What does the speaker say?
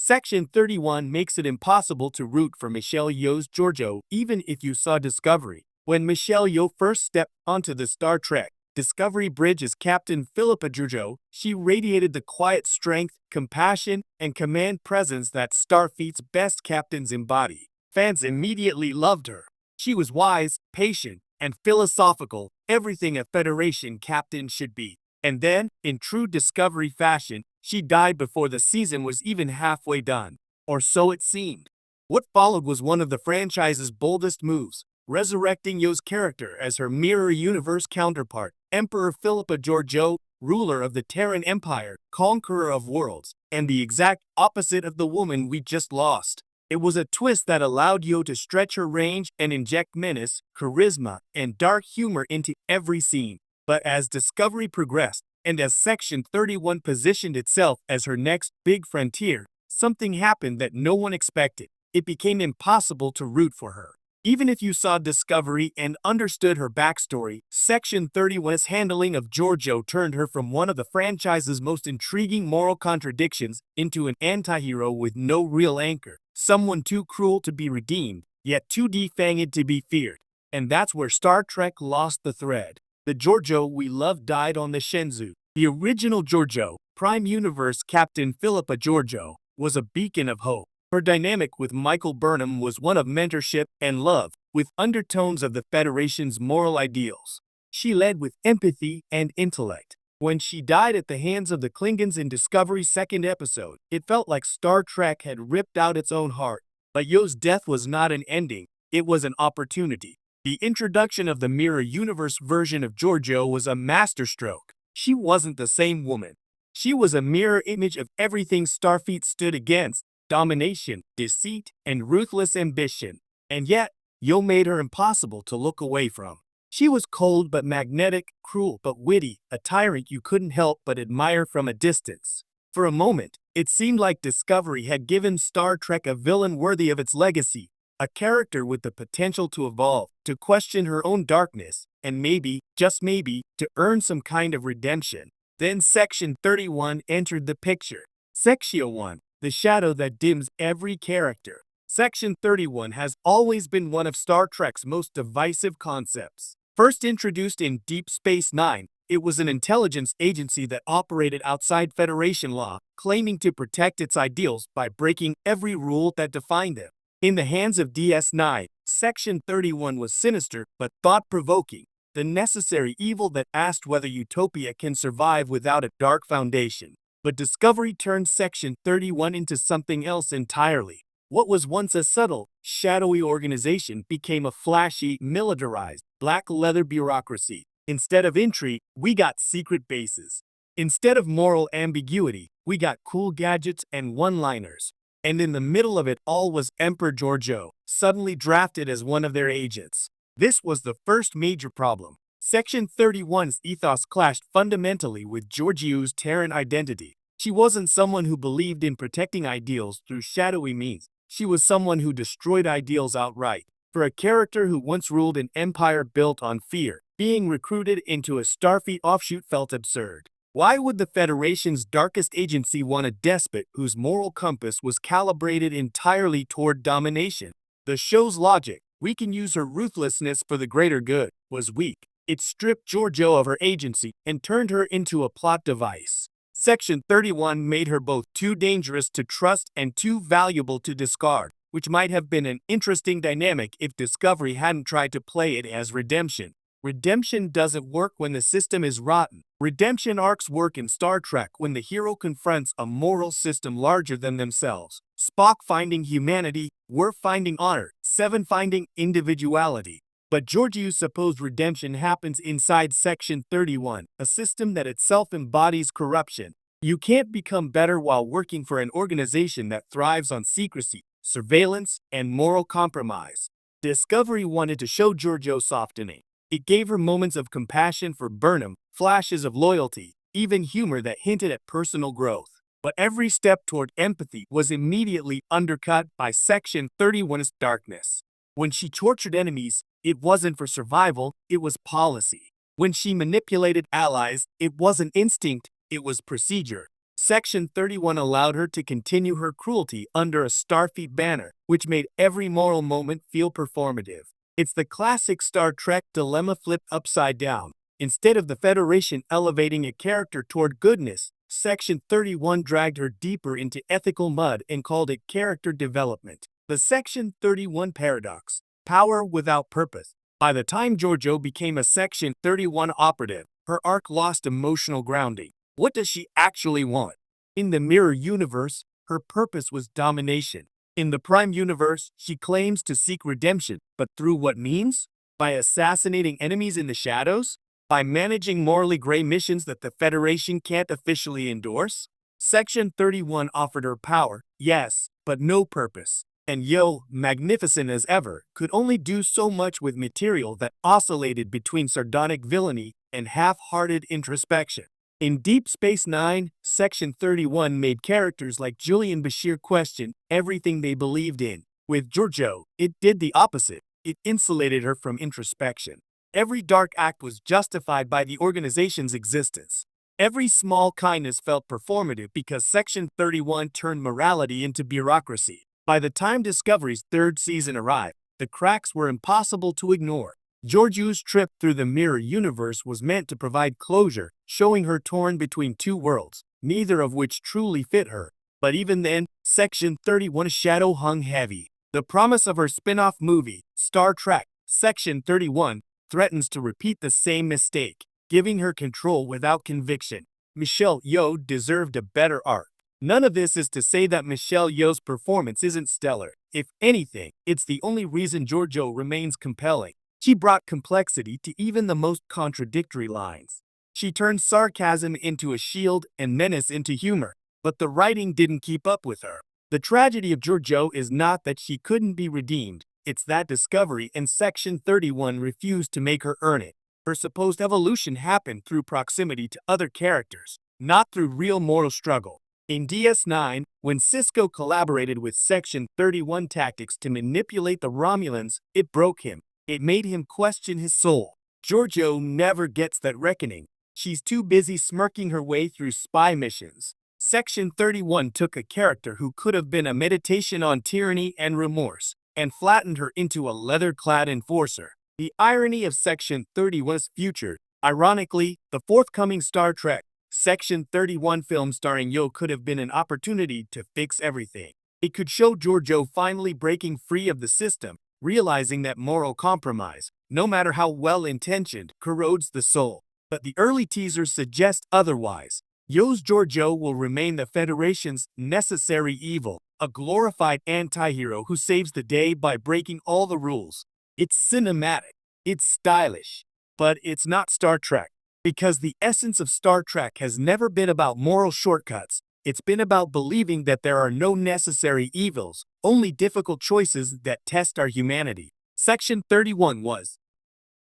Section 31 makes it impossible to root for Michelle Yeoh's Georgiou even if you saw Discovery. When Michelle Yeoh first stepped onto the Star Trek Discovery bridge as Captain Philippa Georgiou, she radiated the quiet strength, compassion, and command presence that Starfleet's best captains embody. Fans immediately loved her. She was wise, patient, and philosophical, everything a Federation captain should be. And then, in true Discovery fashion, she died before the season was even halfway done. Or so it seemed. What followed was one of the franchise's boldest moves, resurrecting Yeoh's character as her Mirror Universe counterpart, Emperor Philippa Georgiou, ruler of the Terran Empire, conqueror of worlds, and the exact opposite of the woman we just lost. It was a twist that allowed Yeoh to stretch her range and inject menace, charisma, and dark humor into every scene. But as Discovery progressed, and as Section 31 positioned itself as her next big frontier, something happened that no one expected. It became impossible to root for her. Even if you saw Discovery and understood her backstory, Section 31's handling of Georgiou turned her from one of the franchise's most intriguing moral contradictions into an anti-hero with no real anchor, someone too cruel to be redeemed, yet too defanged to be feared. And that's where Star Trek lost the thread. The Georgiou we loved died on the Shenzhou. The original Georgiou, Prime Universe Captain Philippa Georgiou, was a beacon of hope. Her dynamic with Michael Burnham was one of mentorship and love, with undertones of the Federation's moral ideals. She led with empathy and intellect. When she died at the hands of the Klingons in Discovery's second episode, it felt like Star Trek had ripped out its own heart. But Yeoh's death was not an ending, it was an opportunity. The introduction of the Mirror Universe version of Georgiou was a masterstroke. She wasn't the same woman. She was a mirror image of everything Starfleet stood against: domination, deceit, and ruthless ambition. And yet, Yeoh made her impossible to look away from. She was cold but magnetic, cruel but witty, a tyrant you couldn't help but admire from a distance. For a moment, it seemed like Discovery had given Star Trek a villain worthy of its legacy, a character with the potential to evolve, to question her own darkness, and maybe, just maybe, to earn some kind of redemption. Then Section 31 entered the picture. Section 1. The shadow that dims every character. Section 31 has always been one of Star Trek's most divisive concepts. First introduced in Deep Space Nine, it was an intelligence agency that operated outside Federation law, claiming to protect its ideals by breaking every rule that defined them. In the hands of DS9, Section 31 was sinister but thought-provoking, the necessary evil that asked whether utopia can survive without a dark foundation. But Discovery turned Section 31 into something else entirely. What was once a subtle, shadowy organization became a flashy, militarized, black-leather bureaucracy. Instead of intrigue, we got secret bases. Instead of moral ambiguity, we got cool gadgets and one-liners. And in the middle of it all was Emperor Georgiou, suddenly drafted as one of their agents. This was the first major problem. Section 31's ethos clashed fundamentally with Georgiou's Terran identity. She wasn't someone who believed in protecting ideals through shadowy means. She was someone who destroyed ideals outright. For a character who once ruled an empire built on fear, being recruited into a Starfleet offshoot felt absurd. Why would the Federation's darkest agency want a despot whose moral compass was calibrated entirely toward domination? The show's logic, we can use her ruthlessness for the greater good, was weak. It stripped Georgiou of her agency and turned her into a plot device. Section 31 made her both too dangerous to trust and too valuable to discard, which might have been an interesting dynamic if Discovery hadn't tried to play it as redemption. Redemption doesn't work when the system is rotten. Redemption arcs work in Star Trek when the hero confronts a moral system larger than themselves. Spock finding humanity, Worf finding honor, Seven finding individuality. But Georgiou's supposed redemption happens inside Section 31, a system that itself embodies corruption. You can't become better while working for an organization that thrives on secrecy, surveillance, and moral compromise. Discovery wanted to show Georgiou softening. It gave her moments of compassion for Burnham, flashes of loyalty, even humor that hinted at personal growth. But every step toward empathy was immediately undercut by Section 31's darkness. When she tortured enemies, it wasn't for survival, it was policy. When she manipulated allies, it wasn't instinct, it was procedure. Section 31 allowed her to continue her cruelty under a Starfleet banner, which made every moral moment feel performative. It's the classic Star Trek dilemma flipped upside down. Instead of the Federation elevating a character toward goodness, Section 31 dragged her deeper into ethical mud and called it character development. The Section 31 paradox: power without purpose. By the time Georgiou became a Section 31 operative, her arc lost emotional grounding. What does she actually want? In the Mirror Universe, her purpose was domination. In the Prime Universe, she claims to seek redemption, but through what means? By assassinating enemies in the shadows? By managing morally gray missions that the Federation can't officially endorse? Section 31 offered her power, yes, but no purpose. And Yo, magnificent as ever, could only do so much with material that oscillated between sardonic villainy and half-hearted introspection. In Deep Space Nine, Section 31 made characters like Julian Bashir question everything they believed in. With Georgiou, it did the opposite. It insulated her from introspection. Every dark act was justified by the organization's existence. Every small kindness felt performative because Section 31 turned morality into bureaucracy. By the time Discovery's third season arrived, the cracks were impossible to ignore. Georgiou's trip through the Mirror Universe was meant to provide closure, showing her torn between two worlds, neither of which truly fit her. But even then, Section 31's shadow hung heavy. The promise of her spin-off movie, Star Trek, Section 31, threatens to repeat the same mistake, giving her control without conviction. Michelle Yeoh deserved a better arc. None of this is to say that Michelle Yeoh's performance isn't stellar. If anything, it's the only reason Georgiou remains compelling. She brought complexity to even the most contradictory lines. She turned sarcasm into a shield and menace into humor, but the writing didn't keep up with her. The tragedy of Georgiou is not that she couldn't be redeemed, it's that Discovery and Section 31 refused to make her earn it. Her supposed evolution happened through proximity to other characters, not through real moral struggle. In DS9, when Sisko collaborated with Section 31 tactics to manipulate the Romulans, it broke him. It made him question his soul. Georgiou never gets that reckoning. She's too busy smirking her way through spy missions. Section 31 took a character who could have been a meditation on tyranny and remorse, and flattened her into a leather-clad enforcer. The irony of Section 31's future. Ironically, the forthcoming Star Trek, Section 31 film starring Yeoh could have been an opportunity to fix everything. It could show Georgiou finally breaking free of the system, realizing that moral compromise, no matter how well-intentioned, corrodes the soul. But the early teasers suggest otherwise. Yeoh's Georgiou will remain the Federation's necessary evil, a glorified anti-hero who saves the day by breaking all the rules. It's cinematic, it's stylish, but it's not Star Trek. Because the essence of Star Trek has never been about moral shortcuts. It's been about believing that there are no necessary evils, only difficult choices that test our humanity. Section 31 was